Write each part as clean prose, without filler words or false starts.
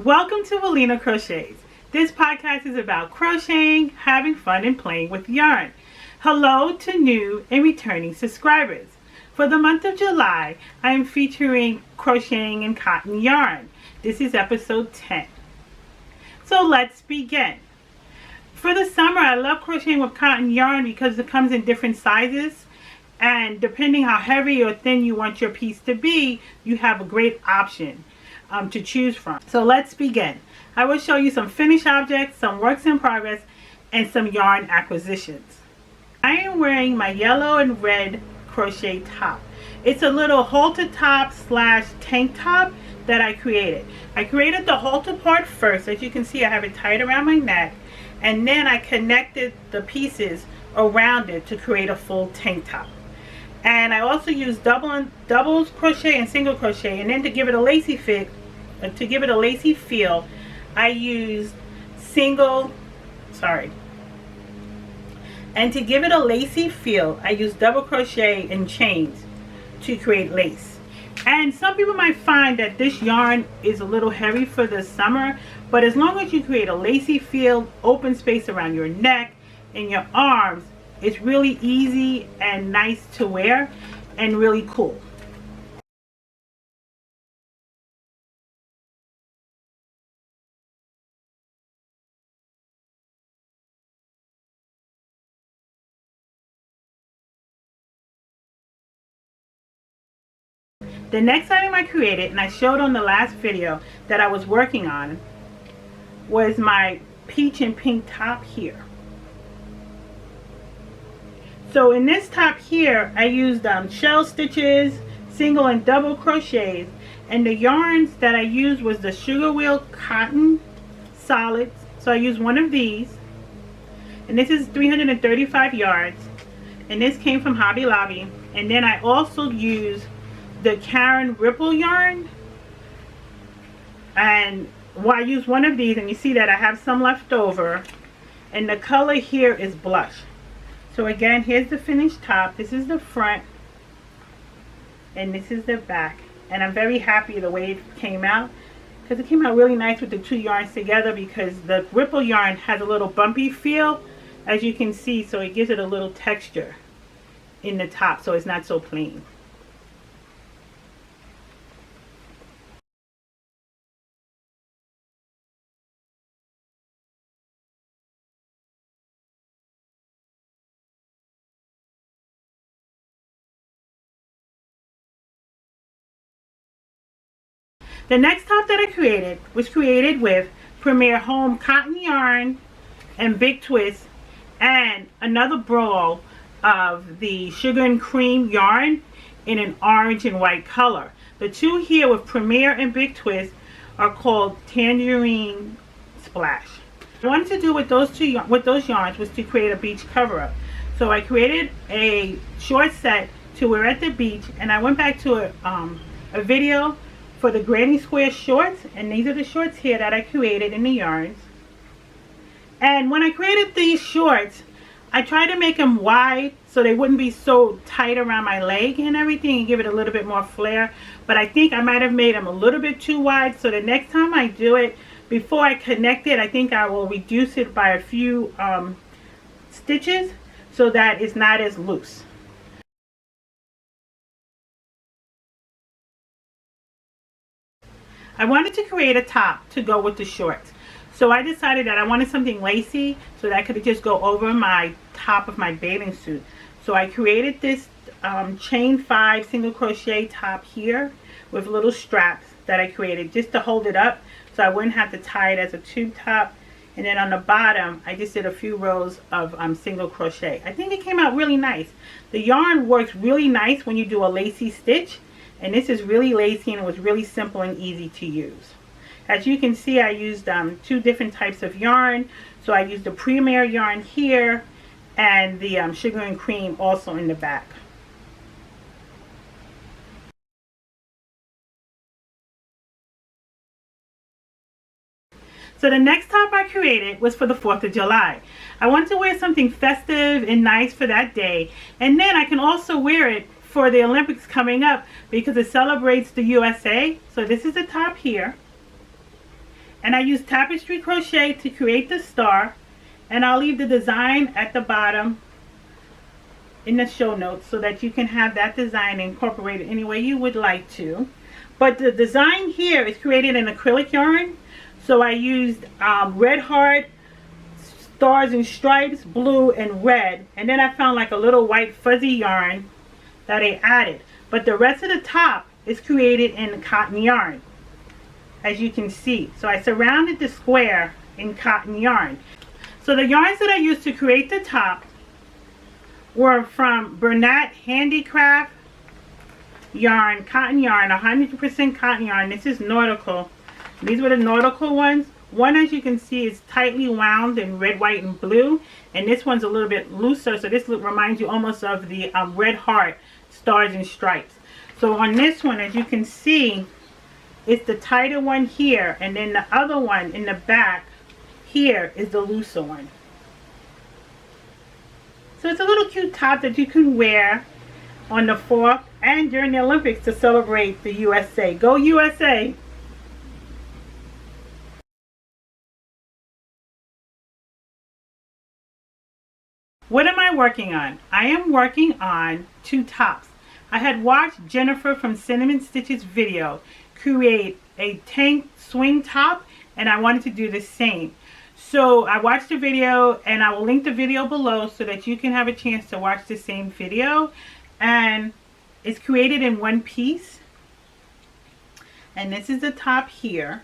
Welcome to Alina Crochets. This podcast is about crocheting, having fun, and playing with yarn. Hello to new and returning subscribers. For the month of July, I am featuring crocheting and cotton yarn. This is episode 10. So let's begin. For the summer, I love crocheting with cotton yarn because it comes in different sizes. And depending how heavy or thin you want your piece to be, you have a great option to choose from. So let's begin. I will show you some finished objects, some works in progress, and some yarn acquisitions. I am wearing my yellow and red crochet top. It's a little halter top slash tank top that I created. I created the halter part first. As you can see, I have it tied around my neck, and then I connected the pieces around it to create a full tank top. And I also used doubles crochet and single crochet, and then to give it a lacy fit, I used and to give it a lacy feel, I used double crochet and chains to create lace. And some people might find that this yarn is a little heavy for the summer, but as long as you create a lacy feel, open space around your neck and your arms, it's really easy and nice to wear and really cool. The next item I created, and I showed on the last video that I was working on, was my peach and pink top here. So in this top here, I used shell stitches, single and double crochets, and the yarns that I used was the Sugar Wheel Cotton Solids. So I used one of these, and this is 335 yards, and this came from Hobby Lobby. And then I also used the Karen Ripple yarn, and I used one of these, and you see that I have some left over, and the color here is blush. So again, here's the finished top. This is the front and this is the back, and I'm very happy the way it came out, because it came out really nice with the two yarns together, because the Ripple yarn has a little bumpy feel, as you can see, so it gives it a little texture in the top, so it's not so plain. The next top that I created was created with Premier Home cotton yarn and big twist, and another ball of the sugar and cream yarn in an orange and white color. The two here with Premier and big twist are called Tangerine Splash. What I wanted to do with those yarns was to create a beach cover up. So I created a short set to wear at the beach, and I went back to a video for the Granny Square shorts, and these are the shorts here that I created in the yarns. And when I created these shorts, I tried to make them wide so they wouldn't be so tight around my leg and everything, and give it a little bit more flair. But I think I might have made them a little bit too wide, so the next time I do it, before I connect it, I think I will reduce it by a few stitches so that it's not as loose. I wanted to create a top to go with the shorts. So I decided that I wanted something lacy so that I could just go over my top of my bathing suit. So I created this chain 5 single crochet top here with little straps that I created just to hold it up so I wouldn't have to tie it as a tube top. And then on the bottom, I just did a few rows of single crochet. I think it came out really nice. The yarn works really nice when you do a lacy stitch. And this is really lacy, and it was really simple and easy to use. As you can see, I used two different types of yarn. So I used the Premier yarn here and the sugar and cream also in the back. So the next top I created was for the 4th of July. I wanted to wear something festive and nice for that day, and then I can also wear it for the Olympics coming up because it celebrates the USA. So this is the top here, And I use Tapestry Crochet to create the star, and I'll leave the design at the bottom in the show notes so that you can have that design incorporated any way you would like to. But the design here is created in acrylic yarn, so I used Red Heart, Stars and Stripes, blue and red, and then I found like a little white fuzzy yarn that I added. But the rest of the top is created in cotton yarn, as you can see. So I surrounded the square in cotton yarn. So the yarns that I used to create the top were from Bernat Handicraft yarn, cotton yarn, 100% cotton yarn. This is nautical. These were the nautical ones. One, as you can see, is tightly wound in red, white, and blue, and this one's a little bit looser, so this reminds you almost of the Red Heart, Stars and Stripes. So on this one, as you can see, it's the tighter one here, and then the other one in the back here is the looser one. So it's a little cute top that you can wear on the 4th and during the Olympics to celebrate the USA. Go USA! What am I working on? I am working on 2 tops. I had watched Jennifer from Cinnamon Stitches video create a tank swing top, and I wanted to do the same. So I watched the video, and I will link the video below so that you can have a chance to watch the same video. And it's created in one piece. And this is the top here.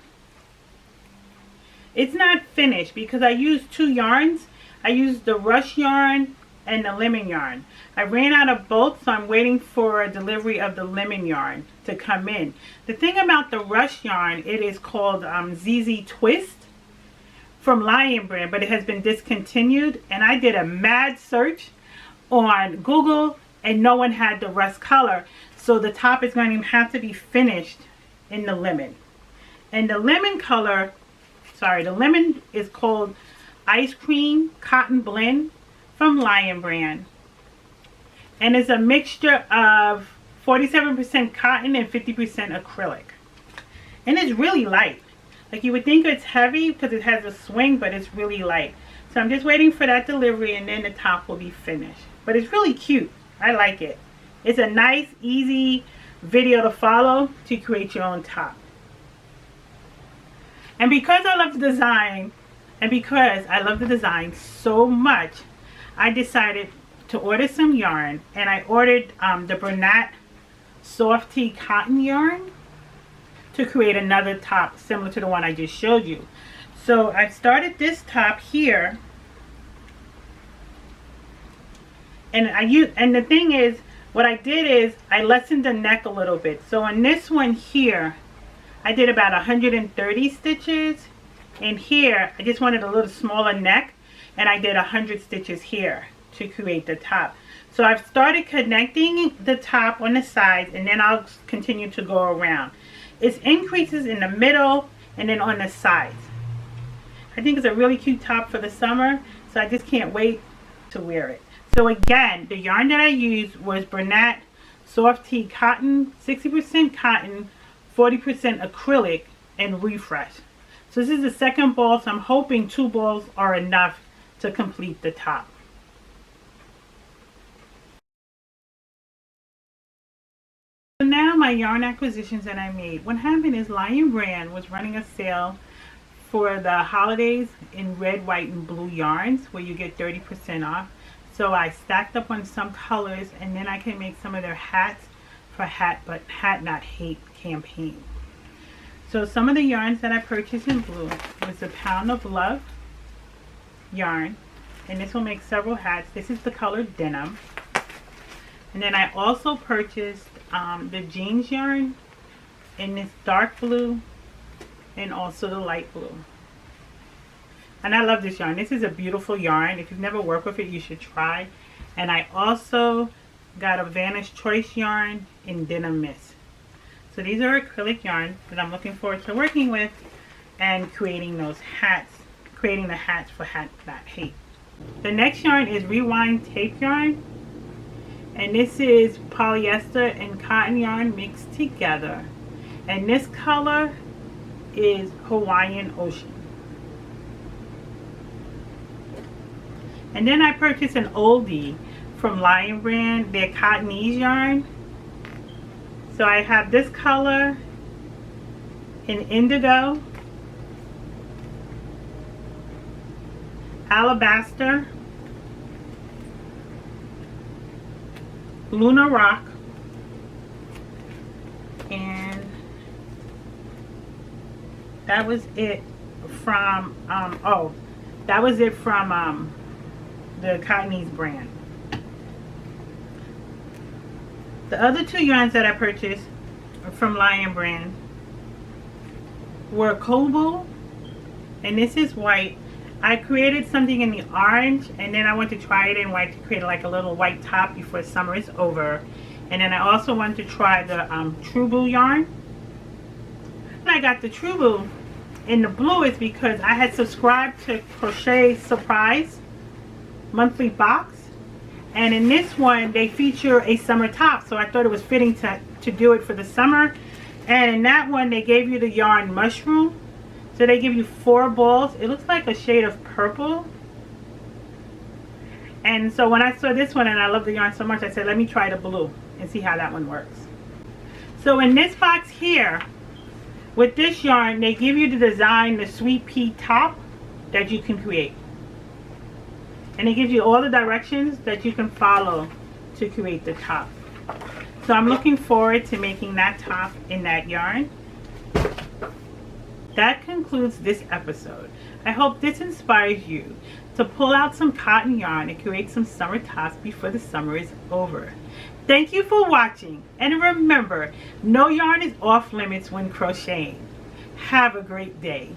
It's not finished because I used 2 yarns. I used the rush yarn and the lemon yarn. I ran out of both, so I'm waiting for a delivery of the lemon yarn to come in. The thing about the rush yarn, it is called ZZ Twist from Lion Brand, but it has been discontinued, and I did a mad search on Google and no one had the rust color, so the top is going to have to be finished in the lemon. And the lemon color, the lemon is called Ice Cream Cotton Blend from Lion Brand, and it's a mixture of 47% cotton and 50% acrylic, and it's really light. Like, you would think it's heavy because it has a swing, but it's really light. So I'm just waiting for that delivery, and then the top will be finished. But it's really cute. I like it. It's a nice, easy video to follow to create your own top. And because I love the design, and because I love the design so much, I decided to order some yarn, and I ordered the Bernat Soft Tee cotton yarn to create another top similar to the one I just showed you. So I started this top here, and the thing is, what I did is I lessened the neck a little bit. So on this one here, I did about 130 stitches, and here I just wanted a little smaller neck, and I did 100 stitches here to create the top. So I've started connecting the top on the sides, and then I'll continue to go around. It's increases in the middle and then on the sides. I think it's a really cute top for the summer, so I just can't wait to wear it. So again, the yarn that I used was Bernat Soft Tee Cotton, 60% cotton, 40% acrylic, and refresh. So this is the second ball, so I'm hoping 2 balls are enough to complete the top. So now my yarn acquisitions that I made. What happened is Lion Brand was running a sale for the holidays in red, white, and blue yarns where you get 30% off. So I stacked up on some colors, and then I can make some of their hats for Hatnothate campaign. So some of the yarns that I purchased in blue was the Pound of Love yarn, and this will make several hats. This is the color denim. And then I also purchased the jeans yarn in this dark blue and also the light blue. And I love this yarn. This is a beautiful yarn. If you've never worked with it, you should try. And I also got a Vanish Choice yarn in Denim Mist. So these are acrylic yarn that I'm looking forward to working with and creating those hats, creating the hats for Hatnothate. The next yarn is Rewind Tape yarn. And this is polyester and cotton yarn mixed together. And this color is Hawaiian Ocean. And then I purchased an oldie from Lion Brand, their Cottonese yarn. So I have this color in indigo, alabaster, Luna Rock, and that was it from that was it from the Cottonese brand. The other two yarns that I purchased from Lion Brand were Kobo, and this is white. I created something in the orange, and then I want to try it in white to create like a little white top before summer is over. And then I also want to try the True Blue yarn. And I got the True Blue in the blue is because I had subscribed to Crochet Surprise monthly box, and in this one they feature a summer top, so I thought it was fitting to do it for the summer. And in that one they gave you the yarn Mushroom, so they give you 4 balls. It looks like a shade of purple. And so when I saw this one and I love the yarn so much, I said let me try the blue and see how that one works. So in this box here with this yarn, they give you the design, the sweet pea top that you can create. And it gives you all the directions that you can follow to create the top. So I'm looking forward to making that top in that yarn. That concludes this episode. I hope this inspires you to pull out some cotton yarn and create some summer tops before the summer is over. Thank you for watching, and remember, no yarn is off limits when crocheting. Have a great day.